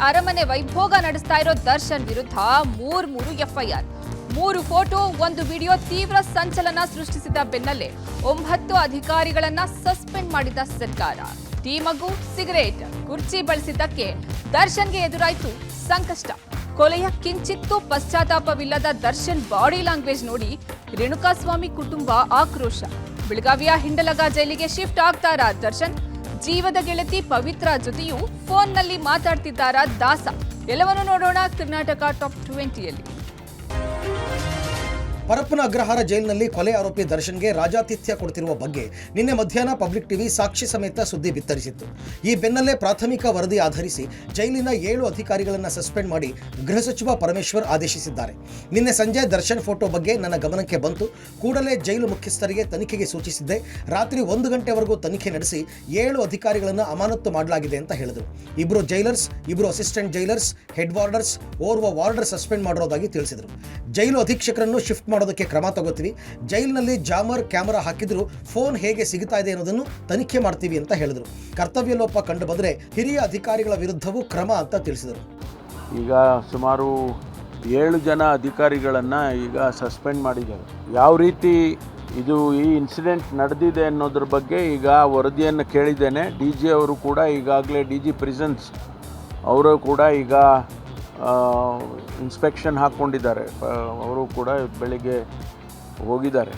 ಅರಮನೆ ವೈಭೋಗ ನಡೆಸ್ತಾ ಇರೋ ದರ್ಶನ್ ವಿರುದ್ಧ ಮೂರು ಎಫ್ಐಆರ್, 3 ಫೋಟೋ 1 ವಿಡಿಯೋ ತೀವ್ರ ಸಂಚಲನ ಸೃಷ್ಟಿಸಿದ ಬೆನ್ನಲ್ಲೇ 9 ಅಧಿಕಾರಿಗಳನ್ನ ಸಸ್ಪೆಂಡ್ ಮಾಡಿದ ಸರ್ಕಾರ. ಟೀ ಮಗು, ಸಿಗರೇಟ್, ಕುರ್ಚಿ ಬಳಸಿದ್ದಕ್ಕೆ ದರ್ಶನ್ಗೆ ಎದುರಾಯಿತು ಸಂಕಷ್ಟ. ಕೊಲೆಯ ಕಿಂಚಿತ್ತೂ ಪಶ್ಚಾತ್ತಾಪವಿಲ್ಲದ ದರ್ಶನ್ ಬಾಡಿ ಲ್ಯಾಂಗ್ವೇಜ್ ನೋಡಿ ರೇಣುಕಾಸ್ವಾಮಿ ಕುಟುಂಬ ಆಕ್ರೋಶ. ಬೆಳಗಾವಿಯ ಹಿಂಡಲಗ ಜೈಲಿಗೆ ಶಿಫ್ಟ್ ಆಗ್ತಾರಾ ದರ್ಶನ್? ಜೀವದ ಗೆಳತಿ ಪವಿತ್ರ ಜೊತೆಯೂ ಫೋನ್ನಲ್ಲಿ ಮಾತಾಡ್ತಿದ್ದಾರಾ ದಾಸ? ಎಲ್ಲವನ್ನೂ ನೋಡೋಣ ಕರ್ನಾಟಕ ಟಾಪ್ 20ಯಲ್ಲಿ. ಪರಪ್ಪನ ಅಗ್ರಹಾರ ಜೈಲಿನಲ್ಲಿ ಕೊಲೆ ಆರೋಪಿ ದರ್ಶನ್ಗೆ ರಾಜಾತಿಥ್ಯ ಕೊಡ್ತಿರುವ ಬಗ್ಗೆ ನಿನ್ನೆ ಮಧ್ಯಾಹ್ನ ಪಬ್ಲಿಕ್ ಟಿವಿ ಸಾಕ್ಷಿ ಸಮೇತ ಸುದ್ದಿ ಬಿತ್ತರಿಸಿತ್ತು. ಈ ಬೆನ್ನಲ್ಲೇ ಪ್ರಾಥಮಿಕ ವರದಿ ಆಧರಿಸಿ ಜೈಲಿನ 7 ಅಧಿಕಾರಿಗಳನ್ನು ಸಸ್ಪೆಂಡ್ ಮಾಡಿ ಗೃಹ ಸಚಿವ ಪರಮೇಶ್ವರ್ ಆದೇಶಿಸಿದ್ದಾರೆ. ನಿನ್ನೆ ಸಂಜೆ ದರ್ಶನ್ ಫೋಟೋ ಬಗ್ಗೆ ನನ್ನ ಗಮನಕ್ಕೆ ಬಂತು. ಕೂಡಲೇ ಜೈಲು ಮುಖ್ಯಸ್ಥರಿಗೆ ತನಿಖೆಗೆ ಸೂಚಿಸಿದ್ದೆ. ರಾತ್ರಿ 1 ಗಂಟೆವರೆಗೂ ತನಿಖೆ ನಡೆಸಿ 7 ಅಧಿಕಾರಿಗಳನ್ನು ಅಮಾನತು ಮಾಡಲಾಗಿದೆ ಅಂತ ಹೇಳಿದರು. 2 ಜೈಲರ್ಸ್, 2 ಅಸಿಸ್ಟೆಂಟ್ ಜೈಲರ್ಸ್, ಹೆಡ್ ವಾರ್ಡರ್ಸ್, ಓರ್ವ ವಾರ್ಡರ್ ಸಸ್ಪೆಂಡ್ ಮಾಡಿರೋದಾಗಿ ತಿಳಿಸಿದರು. ಜೈಲು ಅಧೀಕ್ಷಕರನ್ನು ಶಿಫ್ಟ್ ಮಾಡೋದಕ್ಕೆ ಕ್ರಮ ತಗೋತೀವಿ. ಜೈಲಿನಲ್ಲಿ ಜಾಮರ್ ಕ್ಯಾಮೆರಾ ಹಾಕಿದ್ರು ಫೋನ್ ಹೇಗೆ ಸಿಗುತ್ತಾ ಇದೆ ಅನ್ನೋದನ್ನು ತನಿಖೆ ಮಾಡ್ತೀವಿ ಅಂತ ಹೇಳಿದರು. ಕರ್ತವ್ಯ ಲೋಪ ಕಂಡು ಬಂದರೆ ಹಿರಿಯ ಅಧಿಕಾರಿಗಳ ವಿರುದ್ಧವೂ ಕ್ರಮ ಅಂತ ತಿಳಿಸಿದರು. ಈಗ ಸುಮಾರು 7 ಜನ ಅಧಿಕಾರಿಗಳನ್ನು ಈಗ ಸಸ್ಪೆಂಡ್ ಮಾಡಿದ್ದಾರೆ. ಯಾವ ರೀತಿ ಇದು ಈ ಇನ್ಸಿಡೆಂಟ್ ನಡೆದಿದೆ ಅನ್ನೋದ್ರ ಬಗ್ಗೆ ಈಗ ವರದಿಯನ್ನು ಕೇಳಿದ್ದೇನೆ. ಡಿ ಜಿ ಅವರು ಕೂಡ ಈಗಾಗಲೇ ಡಿ ಜಿ ಪ್ರಿಸನ್ಸ್ ಅವರು ಕೂಡ ಈಗ ಇನ್ಸ್ಪೆಕ್ಷನ್ ಹಾಕ್ಕೊಂಡಿದ್ದಾರೆ. ಅವರು ಕೂಡ ಬೆಳಿಗ್ಗೆ ಹೋಗಿದ್ದಾರೆ.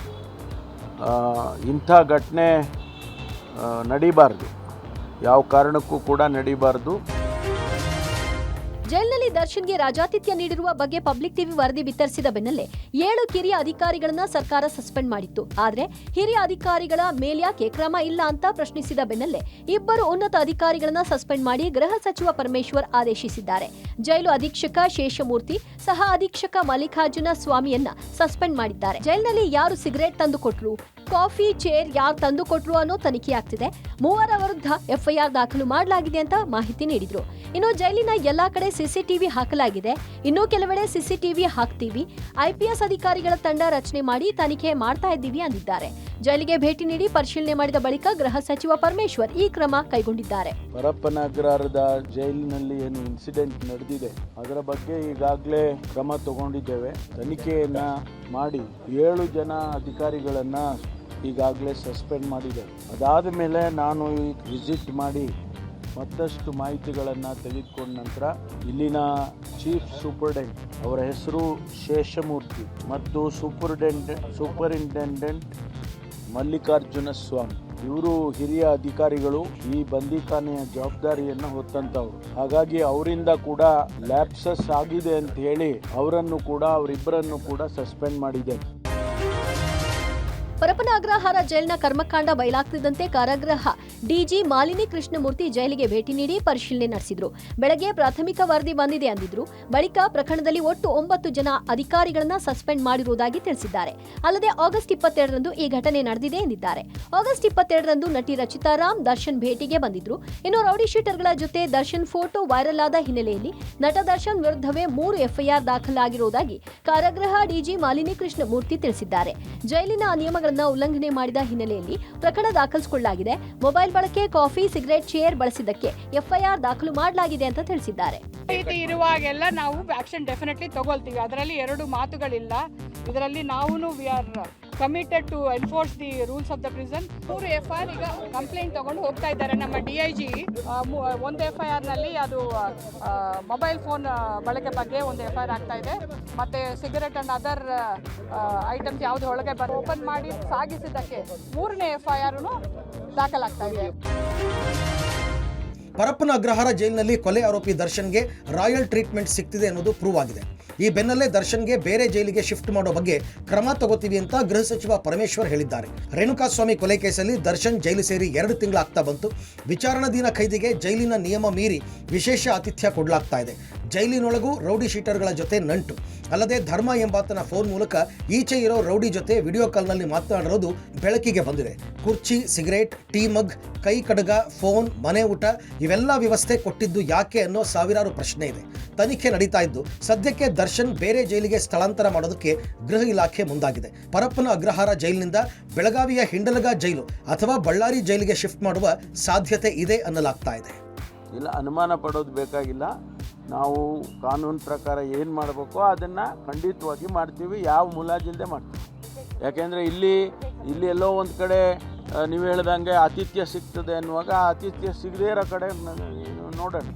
ಇಂಥ ಘಟನೆ ನಡೀಬಾರ್ದು, ಯಾವ ಕಾರಣಕ್ಕೂ ಕೂಡ ನಡೀಬಾರ್ದು. ಜೈಲಿನಲ್ಲಿ ದರ್ಶನ್ಗೆ ರಾಜಾತಿಥ್ಯ ನೀಡಿರುವ ಬಗ್ಗೆ ಪಬ್ಲಿಕ್ ಟಿವಿ ವರದಿ ಬಿತ್ತರಿಸಿದ ಬೆನ್ನಲ್ಲೇ 7 ಕಿರಿಯ ಅಧಿಕಾರಿಗಳನ್ನ ಸರ್ಕಾರ ಸಸ್ಪೆಂಡ್ ಮಾಡಿತ್ತು. ಆದ್ರೆ ಹಿರಿಯ ಅಧಿಕಾರಿಗಳ ಮೇಲ್ಯಾಕೆ ಕ್ರಮ ಇಲ್ಲ ಅಂತ ಪ್ರಶ್ನಿಸಿದ ಬೆನ್ನಲ್ಲೇ 2 ಉನ್ನತ ಅಧಿಕಾರಿಗಳನ್ನ ಸಸ್ಪೆಂಡ್ ಮಾಡಿ ಗೃಹ ಸಚಿವ ಪರಮೇಶ್ವರ್ ಆದೇಶಿಸಿದ್ದಾರೆ. ಜೈಲು ಅಧೀಕ್ಷಕ ಶೇಷಮೂರ್ತಿ, ಸಹ ಅಧೀಕ್ಷಕ ಮಲ್ಲಿಕಾರ್ಜುನ ಸ್ವಾಮಿಯನ್ನ ಸಸ್ಪೆಂಡ್ ಮಾಡಿದ್ದಾರೆ. ಜೈಲಿನಲ್ಲಿ ಯಾರು ಸಿಗರೇಟ್ ತಂದುಕೊಟ್ರು, ಕಾಫಿ, ಚೇರ್ ಯಾರು ತಂದುಕೊಟ್ರು ಅನ್ನೋ ತನಿಖೆಯಾಗ್ತಿದೆ. 3 ವಿರುದ್ಧ ಎಫ್ಐಆರ್ ದಾಖಲು ಮಾಡಲಾಗಿದೆ ಅಂತ ಮಾಹಿತಿ ನೀಡಿದ್ರು. ಇನ್ನು ಜೈಲಿನ ಎಲ್ಲಾ ಕಡೆ ಸಿಸಿಟಿವಿ ಹಾಕಲಾಗಿದೆ. ಇನ್ನೂ ಕೆಲವೆಡೆ ಸಿಸಿಟಿವಿ ಹಾಕ್ತೀವಿ. ಐಪಿಎಸ್ ಅಧಿಕಾರಿಗಳ ತಂಡ ರಚನೆ ಮಾಡಿ ತನಿಖೆ ಮಾಡ್ತಾ ಇದ್ದೀವಿ ಅಂದಿದ್ದಾರೆ. ಜೈಲಿಗೆ ಭೇಟಿ ನೀಡಿ ಪರಿಶೀಲನೆ ಮಾಡಿದ ಬಳಿಕ ಗೃಹ ಸಚಿವ ಪರಮೇಶ್ವರ್ ಈ ಕ್ರಮ ಕೈಗೊಂಡಿದ್ದಾರೆ. ಪರಪ್ಪನ ಅಗ್ರಹಾರದ ಜೈಲಿನಲ್ಲಿ ಏನು ಇನ್ಸಿಡೆಂಟ್ ನಡೆದಿದೆ ಅದರ ಬಗ್ಗೆ ಈಗಾಗಲೇ ಕ್ರಮ ತಗೊಂಡಿದ್ದೇವೆ. ತನಿಖೆಯನ್ನ ಮಾಡಿ 7 ಜನ ಅಧಿಕಾರಿಗಳನ್ನ ಈಗಾಗಲೇ ಸಸ್ಪೆಂಡ್ ಮಾಡಿದೆ. ಅದಾದ ಮೇಲೆ ನಾನು ವಿಸಿಟ್ ಮಾಡಿ ಮತ್ತಷ್ಟು ಮಾಹಿತಿಗಳನ್ನು ತೆಗೆದುಕೊಂಡ ನಂತರ ಇಲ್ಲಿನ ಚೀಫ್ ಸೂಪರಿಂಟೆಂಡೆಂಟ್, ಅವರ ಹೆಸರು ಶೇಷಮೂರ್ತಿ, ಮತ್ತು ಸೂಪರಿಂಟೆಂಡೆಂಟ್ ಮಲ್ಲಿಕಾರ್ಜುನ ಸ್ವಾಮಿ, ಇವರು ಹಿರಿಯ ಅಧಿಕಾರಿಗಳು. ಈ ಬಂದಿಖಾನೆಯ ಜವಾಬ್ದಾರಿಯನ್ನು ಹೊತ್ತಂತವ್ರು. ಹಾಗಾಗಿ ಅವರಿಂದ ಕೂಡ ಲ್ಯಾಪ್ಸಸ್ ಆಗಿದೆ ಅಂತ ಹೇಳಿ ಅವರಿಬ್ಬರನ್ನು ಕೂಡ ಸಸ್ಪೆಂಡ್ ಮಾಡಿದೆ. ಪರಪ್ಪನ ಅಗ್ರಹಾರ ಜೈಲಿನ ಕರ್ಮಕಾಂಡ ಬಯಲಾಗ್ತಿದ್ದಂತೆ ಕಾರಾಗೃಹ ಡಿಜಿ ಮಾಲಿನಿ ಕೃಷ್ಣಮೂರ್ತಿ ಜೈಲಿಗೆ ಭೇಟಿ ನೀಡಿ ಪರಿಶೀಲನೆ ನಡೆಸಿದ್ರು. ಬೆಳಗ್ಗೆ ಪ್ರಾಥಮಿಕ ವರದಿ ಬಂದಿದೆ ಅಂದಿದ್ರು. ಬಳಿಕ ಪ್ರಕರಣದಲ್ಲಿ ಒಟ್ಟು 9 ಜನ ಅಧಿಕಾರಿಗಳನ್ನ ಸಸ್ಪೆಂಡ್ ಮಾಡಿರುವುದಾಗಿ ತಿಳಿಸಿದ್ದಾರೆ. ಅಲ್ಲದೆ ಆಗಸ್ಟ್ 22ರಂದು ಈ ಘಟನೆ ನಡೆದಿದೆ ಎಂದಿದ್ದಾರೆ. ಆಗಸ್ಟ್ 22ರಂದು ನಟಿ ರಚಿತಾ ರಾಮ್ ದರ್ಶನ್ ಭೇಟಿಗೆ ಬಂದಿದ್ರು. ಇನ್ನು ರೌಡಿ ಶೀಟರ್ಗಳ ಜೊತೆ ದರ್ಶನ್ ಫೋಟೋ ವೈರಲ್ ಆದ ಹಿನ್ನೆಲೆಯಲ್ಲಿ ನಟ ದರ್ಶನ್ ವಿರುದ್ಧವೇ 3 ಎಫ್ಐಆರ್ ದಾಖಲಾಗಿರುವುದಾಗಿ ಕಾರಾಗೃಹ ಡಿಜಿ ಮಾಲಿನಿ ಕೃಷ್ಣಮೂರ್ತಿ ತಿಳಿಸಿದ್ದಾರೆ. ಜೈಲಿನ ನಿಯಮಗಳ ಉಲ್ಲಂಘನೆ ಮಾಡಿದ ಹಿನ್ನೆಲೆಯಲ್ಲಿ ಪ್ರಕರಣ ದಾಖಲಿಸಿಕೊಳ್ಳಲಾಗಿದೆ. ಮೊಬೈಲ್ ಬಳಕೆ, ಕಾಫಿ, ಸಿಗರೇಟ್, ಚೇರ್ ಬಳಸಿದ್ದಕ್ಕೆ ಎಫ್ಐಆರ್ ದಾಖಲು ಮಾಡಲಾಗಿದೆ ಅಂತ ತಿಳಿಸಿದ್ದಾರೆ. ರೀತಿ ಇರುವಾಗೆಲ್ಲ ನಾವು ಆಕ್ಷನ್ ಡೆಫಿನೆಟ್ಲಿ ತಗೊಳ್ತೀವಿ. ಅದರಲ್ಲಿ 2 ಮಾತುಗಳಿಲ್ಲ. ಇದರಲ್ಲಿ ನಾವು we are committed to enforce the rules of the prison. 3 FIR ಈಗ ಕಂಪ್ಲೇಂಟ್ ತಗೊಂಡು ಹೋಗ್ತಾ ಇದ್ದಾರೆ. ನಮ್ಮ DIG 1 ಎಫ್ಐಆರ್ ನಲ್ಲಿ ಅದು ಮೊಬೈಲ್ ಫೋನ್ ಬಳಕೆ ಬಗ್ಗೆ 1 ಎಫ್ಐಆರ್ ಆಗ್ತಾ ಇದೆ. ಮತ್ತೆ ಸಿಗರೆಟ್ ಅಂಡ್ ಅದರ್ ಐಟಮ್ಸ್ ಯಾವ್ದು ಒಳಗೆ ಓಪನ್ ಮಾಡಿ ಸಾಗಿಸಿದ್ದಕ್ಕೆ 3ನೇ ಎಫ್ಐಆರ್ ದಾಖಲಾಗ್ತಾ ಇದೆ. ಪರಪ್ಪನ ಅಗ್ರಹಾರ ಜೈಲಿನಲ್ಲಿ ಕೊಲೆ ಆರೋಪಿ ದರ್ಶನ್ಗೆ ರಾಯಲ್ ಟ್ರೀಟ್ಮೆಂಟ್ ಸಿಗ್ತಿದೆ ಅನ್ನೋದು ಪ್ರೂವ್ ಆಗಿದೆ. ಈ ಬೆನ್ನಲ್ಲೇ ದರ್ಶನ್ಗೆ ಬೇರೆ ಜೈಲಿಗೆ ಶಿಫ್ಟ್ ಮಾಡೋ ಬಗ್ಗೆ ಕ್ರಮ ತಗೋತೀವಿ ಅಂತ ಗೃಹ ಸಚಿವ ಪರಮೇಶ್ವರ್ ಹೇಳಿದ್ದಾರೆ. ರೇಣುಕಾಸ್ವಾಮಿ ಕೊಲೆ ಕೇಸಲ್ಲಿ ದರ್ಶನ್ ಜೈಲು ಸೇರಿ 2 ತಿಂಗಳಾಗ್ತಾ ಬಂತು. ವಿಚಾರಣಾಧೀನ ಖೈದಿಗೆ ಜೈಲಿನ ನಿಯಮ ಮೀರಿ ವಿಶೇಷ ಆತಿಥ್ಯ ಕೊಡಲಾಗ್ತಾ ಇದೆ. ಜೈಲಿನೊಳಗೂ ರೌಡಿ ಶೀಟರ್ಗಳ ಜೊತೆ ನಂಟು. ಅಲ್ಲದೆ ಧರ್ಮ ಎಂಬಾತನ ಫೋನ್ ಮೂಲಕ ಈಚೆ ಇರೋ ರೌಡಿ ಜೊತೆ ವಿಡಿಯೋ ಕಾಲ್ನಲ್ಲಿ ಮಾತನಾಡಿರೋದು ಬೆಳಕಿಗೆ ಬಂದಿದೆ. ಕುರ್ಚಿ, ಸಿಗರೇಟ್, ಟೀ ಮಗ್, ಕೈ ಕಡಗ, ಫೋನ್, ಮನೆ ಊಟ ಇವೆಲ್ಲ ವ್ಯವಸ್ಥೆ ಕೊಟ್ಟಿದ್ದು ಯಾಕೆ ಅನ್ನೋ ಸಾವಿರಾರು ಪ್ರಶ್ನೆ ಇದೆ. ತನಿಖೆ ನಡೀತಾ ಇದ್ದು ಸದ್ಯಕ್ಕೆ ದರ್ಶನ್ ಬೇರೆ ಜೈಲಿಗೆ ಸ್ಥಳಾಂತರ ಮಾಡೋದಕ್ಕೆ ಗೃಹ ಇಲಾಖೆ ಮುಂದಾಗಿದೆ. ಪರಪ್ಪನ ಅಗ್ರಹಾರ ಜೈಲಿನಿಂದ ಬೆಳಗಾವಿಯ ಹಿಂಡಲಗ ಜೈಲು ಅಥವಾ ಬಳ್ಳಾರಿ ಜೈಲಿಗೆ ಶಿಫ್ಟ್ ಮಾಡುವ ಸಾಧ್ಯತೆ ಇದೆ ಅನ್ನಲಾಗ್ತಾ ಇದೆ. ಇಲ್ಲ, ಅನುಮಾನ ಪಡೋದು ಬೇಕಾಗಿಲ್ಲ. ನಾವು ಕಾನೂನು ಪ್ರಕಾರ ಏನು ಮಾಡಬೇಕೋ ಅದನ್ನು ಖಂಡಿತವಾಗಿ ಮಾಡ್ತೀವಿ, ಯಾವ ಮುಲಾಜಿಲ್ಲದೆ ಮಾಡ್ತೀವಿ. ಯಾಕೆಂದರೆ ಇಲ್ಲಿ ಎಲ್ಲೋ ಒಂದು ಕಡೆ ನೀವು ಹೇಳ್ದಂಗೆ ಆತಿಥ್ಯ ಸಿಗ್ತದೆ ಅನ್ನುವಾಗ ಆತಿಥ್ಯ ಸಿಗದೇ ಇರೋ ಕಡೆ ನೋಡೋಣ.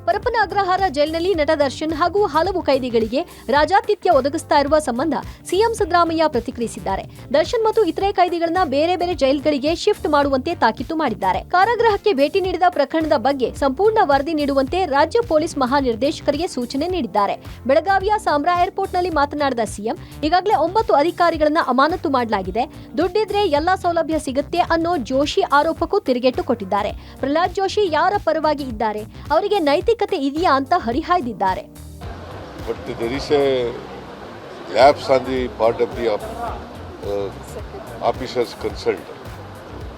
ಪರಪ್ಪನ ಅಗ್ರಹಾರ ಜೈಲಿನಲ್ಲಿ ನಟ ದರ್ಶನ್ ಹಾಗೂ ಹಲವು ಕೈದಿಗಳಿಗೆ ರಾಜಾತಿಥ್ಯ ಒದಗಿಸ್ತಾ ಇರುವ ಸಂಬಂಧ ಸಿಎಂ ಸಿದ್ದರಾಮಯ್ಯ ಪ್ರತಿಕ್ರಿಯಿಸಿದ್ದಾರೆ. ದರ್ಶನ್ ಮತ್ತು ಇತರೆ ಕೈದಿಗಳನ್ನ ಬೇರೆ ಬೇರೆ ಜೈಲ್ಗಳಿಗೆ ಶಿಫ್ಟ್ ಮಾಡುವಂತೆ ತಾಕೀತು ಮಾಡಿದ್ದಾರೆ. ಕಾರಾಗೃಹಕ್ಕೆ ಭೇಟಿ ನೀಡಿದ ಪ್ರಕರಣದ ಬಗ್ಗೆ ಸಂಪೂರ್ಣ ವರದಿ ನೀಡುವಂತೆ ರಾಜ್ಯ ಪೊಲೀಸ್ ಮಹಾನಿರ್ದೇಶಕರಿಗೆ ಸೂಚನೆ ನೀಡಿದ್ದಾರೆ. ಬೆಳಗಾವಿಯ ಸಾಂಬ್ರಾ ಏರ್ಪೋರ್ಟ್ನಲ್ಲಿ ಮಾತನಾಡಿದ ಸಿಎಂ, ಈಗಾಗಲೇ 9 ಅಧಿಕಾರಿಗಳನ್ನ ಅಮಾನತು ಮಾಡಲಾಗಿದೆ. ದುಡ್ಡಿದ್ರೆ ಎಲ್ಲಾ ಸೌಲಭ್ಯ ಸಿಗುತ್ತೆ ಅನ್ನೋ ಜೋಶಿ ಆರೋಪಕ್ಕೂ ತಿರುಗೇಟು ಕೊಟ್ಟಿದ್ದಾರೆ. ಪ್ರಹ್ಲಾದ್ ಜೋಶಿ ಯಾರ ಪರವಾಗಿ ಇದ್ದಾರೆ, ಅವರಿಗೆ ನೈತಿಕತೆ ಇದೆಯಾ ಅಂತ ಹರಿಹಾಯ್ದಿದ್ದಾರೆ. But there is a lapse on the part of the officers concerned.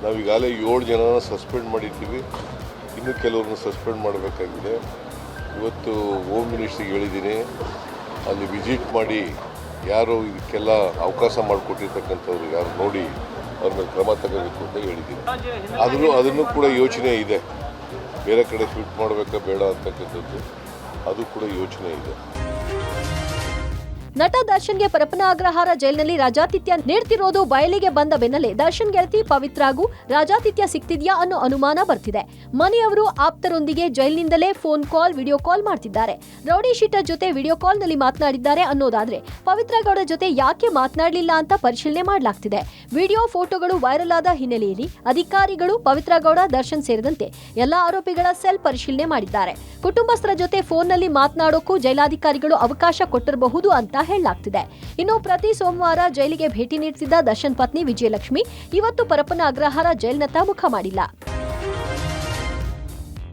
ನಾವು ಈಗಾಗಲೇ 7 ಜನನ ಸಸ್ಪೆಂಡ್ ಮಾಡಿದ್ದೀವಿ, ಇನ್ನು ಕೆಲವ್ರನ್ನ ಸಸ್ಪೆಂಡ್ ಮಾಡಬೇಕಾಗಿದೆ. ಇವತ್ತು ಹೋಮ್ ಮಿನಿಸ್ಟ್ರಿಗೆ ಹೇಳಿದ್ದೀನಿ, ಅಲ್ಲಿ ವಿಸಿಟ್ ಮಾಡಿ ಯಾರು ಇದಕ್ಕೆಲ್ಲ ಅವಕಾಶ ಮಾಡಿಕೊಟ್ಟಿರ್ತಕ್ಕಂಥವ್ರು ಯಾರು ನೋಡಿ ಅವ್ರ ಮೇಲೆ ಕ್ರಮ ತಗೋಬೇಕು ಅಂತ ಹೇಳಿದ್ದೀನಿ. ಅದನ್ನು ಕೂಡ ಯೋಚನೆ ಇದೆ, ಬೇರೆ ಕಡೆ ಶಿಫ್ಟ್ ಮಾಡಬೇಕಾ ಬೇಡ ಅಂತಕ್ಕಂಥದ್ದು ಅದು ಕೂಡ ಯೋಚನೆ ಇದೆ. ನಟ ದರ್ಶನ್ಗೆ ಪರಪ್ಪನ ಅಗ್ರಹಾರ ಜೈಲಿನಲ್ಲಿ ರಾಜಾತಿಥ್ಯ ನೀಡ್ತಿರೋದು ಬಯಲಿಗೆ ಬಂದ ಬೆನ್ನಲ್ಲೇ ದರ್ಶನ್ ಗೆಳತಿ ಪವಿತ್ರಾಗೂ ರಾಜಾತಿಥ್ಯ ಸಿಗ್ತಿದ್ಯಾ ಅನ್ನೋ ಅನುಮಾನ ಬರ್ತಿದೆ. ಮನೆಯವರು ಆಪ್ತರೊಂದಿಗೆ ಜೈಲಿನಿಂದಲೇ ಫೋನ್ ಕಾಲ್, ವಿಡಿಯೋ ಕಾಲ್ ಮಾಡ್ತಿದ್ದಾರೆ. ರೌಡಿ ಶೀಟರ್ ಜೊತೆ ವಿಡಿಯೋ ಕಾಲ್ ನಲ್ಲಿ ಮಾತನಾಡಿದ್ದಾರೆ ಅನ್ನೋದಾದ್ರೆ ಪವಿತ್ರ ಗೌಡ ಜೊತೆ ಯಾಕೆ ಮಾತನಾಡಲಿಲ್ಲ ಅಂತ ಪರಿಶೀಲನೆ ಮಾಡಲಾಗ್ತಿದೆ. ವಿಡಿಯೋ ಫೋಟೋಗಳು ವೈರಲ್ ಆದ ಹಿನ್ನೆಲೆಯಲ್ಲಿ ಅಧಿಕಾರಿಗಳು ಪವಿತ್ರ ಗೌಡ, ದರ್ಶನ್ ಸೇರಿದಂತೆ ಎಲ್ಲಾ ಆರೋಪಿಗಳ ಸೆಲ್ ಪರಿಶೀಲನೆ ಮಾಡಿದ್ದಾರೆ. ಕುಟುಂಬಸ್ಥರ ಜೊತೆ ಫೋನ್ನಲ್ಲಿ ಮಾತನಾಡೋಕ್ಕೂ ಜೈಲಾಧಿಕಾರಿಗಳು ಅವಕಾಶ ಕೊಟ್ಟಿರಬಹುದು ಅಂತ ಹೇಳಲಾಗ್ತಿದೆ. ಇನ್ನು ಪ್ರತಿ ಸೋಮವಾರ ಜೈಲಿಗೆ ಭೇಟಿ ನೀಡುತ್ತಿದ್ದ ದರ್ಶನ್ ಪತ್ನಿ ವಿಜಯಲಕ್ಷ್ಮಿ ಇವತ್ತು ಪರಪ್ಪನ ಅಗ್ರಹಾರ ಜೈಲಿನತ್ತ ಮುಖ ಮಾಡಿಲ್ಲ.